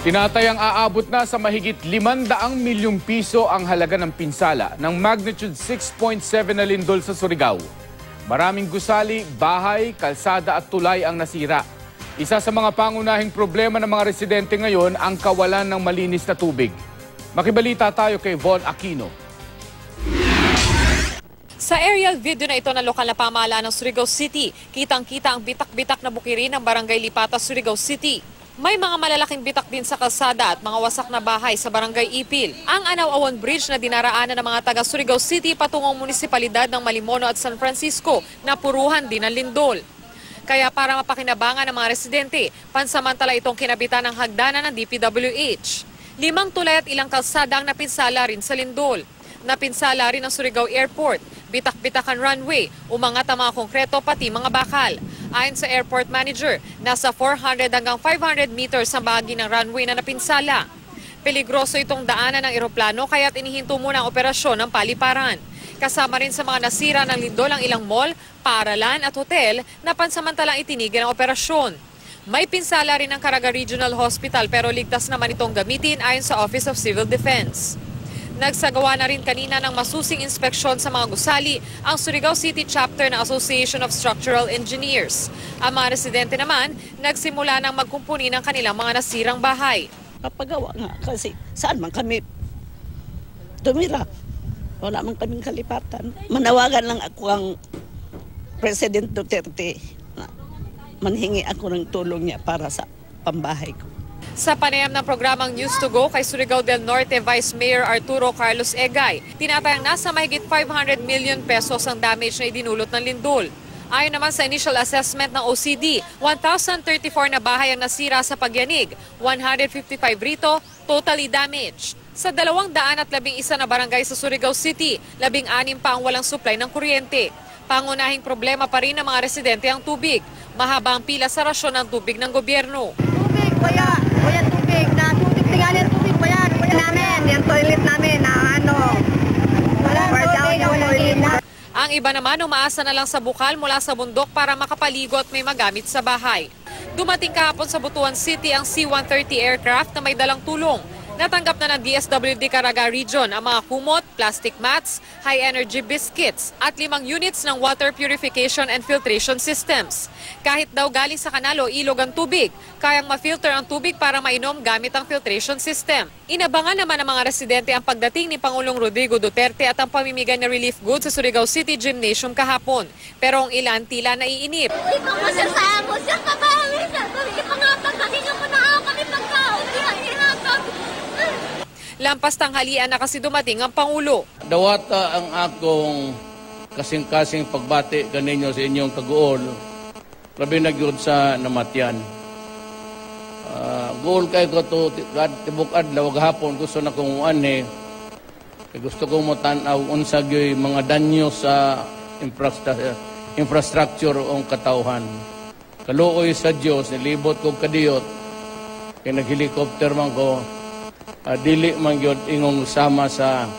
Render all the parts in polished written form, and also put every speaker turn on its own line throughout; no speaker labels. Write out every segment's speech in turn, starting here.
Tinatayang aabot na sa mahigit 500 milyong piso ang halaga ng pinsala ng magnitude 6.7 na lindol sa Surigao. Maraming gusali, bahay, kalsada at tulay ang nasira. Isa sa mga pangunahing problema ng mga residente ngayon ang kawalan ng malinis na tubig. Makibalita tayo kay Von Aquino.
Sa aerial video na ito ng lokal na pamahalaan ng Surigao City, kitang-kita ang bitak-bitak na bukirin ng Barangay Lipata, Surigao City. May mga malalaking bitak din sa kalsada at mga wasak na bahay sa Barangay Ipil. Ang Anaw-Awon Bridge na dinaraanan ng mga taga Surigao City patungong munisipalidad ng Malimono at San Francisco na puruhan din ng lindol. Kaya para mapakinabangan ng mga residente, pansamantala itong kinabitan ng hagdanan ng DPWH. 5 tulay at ilang kalsada ang napinsala rin sa lindol. Napinsala rin ang Surigao Airport, bitak-bitak ang runway, umangat ang mga konkreto pati mga bakal. Ayon sa airport manager, nasa 400 hanggang 500 meters ang bahagi ng runway na napinsala. Peligroso itong daanan ng eroplano kaya't inihinto muna ang operasyon ng paliparan. Kasama rin sa mga nasira ng lindol ang ilang mall, paaralan at hotel na pansamantalang itinigil ang operasyon. May pinsala rin ang Caraga Regional Hospital pero ligtas naman itong gamitin ayon sa Office of Civil Defense. Nagsagawa na rin kanina ng masusing inspeksyon sa mga gusali ang Surigao City Chapter ng Association of Structural Engineers. Ang mga residente naman nagsimula ng magkumpuni ng kanilang mga nasirang bahay.
Kapagawa nga kasi saan man kami tumira. Wala man kaming kalipatan. Manawagan lang ako ang President Duterte na manhingi ako ng tulong niya para sa pambahay ko.
Sa panayam ng programang News to Go kay Surigao del Norte Vice Mayor Arturo Carlos Egay, tinatayang nasa mahigit 500 million pesos ang damage na idinulot ng lindol. Ayon naman sa initial assessment ng OCD, 1,034 na bahay ang nasira sa pagyanig, 155 rito totally damaged. Sa 211 na barangay sa Surigao City, 16 pa ang walang supply ng kuryente. Pangunahing problema pa rin ng mga residente ang tubig. Mahaba ang pila sa rasyon ng tubig ng gobyerno.
Tubig, kuya tubig. Na tubig, tingali tubig, kuya namin. Yung toilet namin na wala tubig, wala lina.
Ang iba naman umaasa na lang sa bukal mula sa bundok para makapaligo at may magamit sa bahay. Dumating kahapon sa Butuan City ang C-130 aircraft na may dalang tulong. Natanggap na ng DSWD Caraga Region ang mga kumot, plastic mats, high-energy biscuits at 5 units ng water purification and filtration systems. Kahit daw galing sa kanal o ilog ang tubig, kayang ma-filter ang tubig para mainom gamit ang filtration system. Inabangan naman ng mga residente ang pagdating ni Pangulong Rodrigo Duterte at ang pamimigay ng relief goods sa Surigao City Gymnasium kahapon. Pero ang ilan tila naiinip.
Ikaw mo siya sa ako, siya pabawi siya. Ipangapag, kahinga mo na ako kami pagkaon.
Lampas tanghalian na kasi dumating ang Pangulo.
Dawata ang akong kasing-kasing pagbati kaninyo sa inyong kaguol. Labi na gyud sa namatyan. Goal kay ko to tibuk adlaw gahapon gusto na kong ani. Gusto ko mo tan-aw unsa gyoy mga danyo sa infrastructure o katawhan. Kaluoy sa Dios nilibot ko kadiyot. Kay nag-helicopter man ko. Dili man gyud ingong sama sa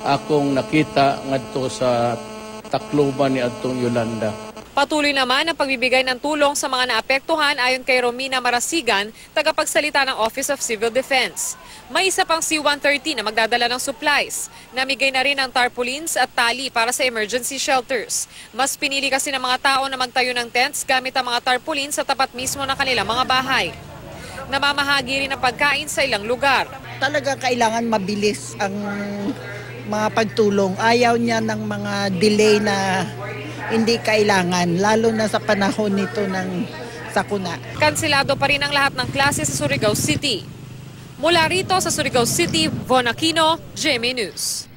akong nakita ngadto sa Tacloban ni adtong Yolanda.
Patuloy naman ang pagbibigay ng tulong sa mga naapektuhan ayon kay Romina Marasigan, tagapagsalita ng Office of Civil Defense. May isa pang C-130 na magdadala ng supplies. Namigay na rin ang tarpaulins at tali para sa emergency shelters. Mas pinili kasi ng mga tao na magtayo ng tents gamit ang mga tarpaulins sa tapat mismo ng kanilang mga bahay. Namamahagi rin ang pagkain sa ilang lugar.
Talaga kailangan mabilis ang mga pagtulong. Ayaw niya ng mga delay na hindi kailangan, lalo na sa panahon nito ng sakuna.
Kansilado pa rin ang lahat ng klase sa Surigao City. Mula rito sa Surigao City, Von Aquino, GMA News.